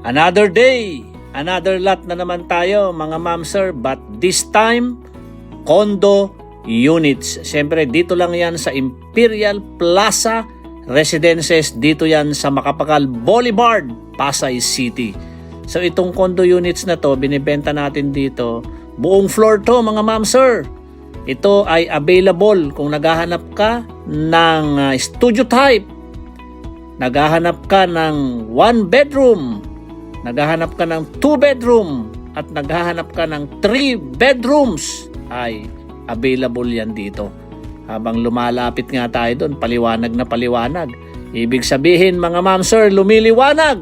Another day, another lot na naman tayo mga ma'am sir, but this time, condo units. Siyempre dito lang yan sa Imperial Plaza Residences, dito yan sa Macapagal Boulevard, Pasay City. So itong condo units na to, binibenta natin dito, buong floor to mga ma'am sir. Ito ay available kung naghahanap ka ng studio type, naghahanap ka ng 1 bedroom, naghahanap ka ng 2 bedroom, at naghahanap ka ng 3 bedrooms, ay available yan dito. Habang lumalapit nga tayo doon, paliwanag na paliwanag. Ibig sabihin mga ma'am sir, lumiliwanag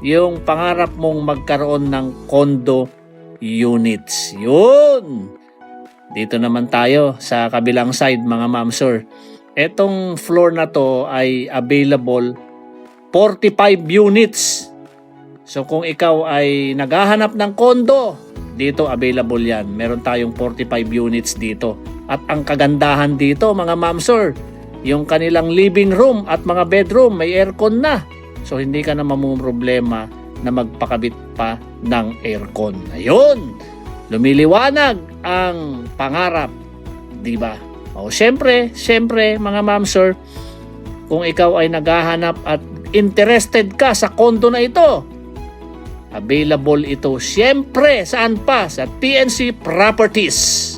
yung pangarap mong magkaroon ng condo units. Yun! Dito naman tayo sa kabilang side mga ma'am sir. Etong floor na to ay available 45 units. So kung ikaw ay naghahanap ng condo, dito available yan. Meron tayong 45 units dito. At ang kagandahan dito mga ma'am sir, yung kanilang living room at mga bedroom may aircon na. So hindi ka na mamumroblema na magpakabit pa ng aircon. Ayun! Lumiliwanag ang pangarap, di ba? O syempre mga ma'am sir, kung ikaw ay naghahanap at interested ka sa condo na ito, available ito syempre saan pa? Sa TNC Properties.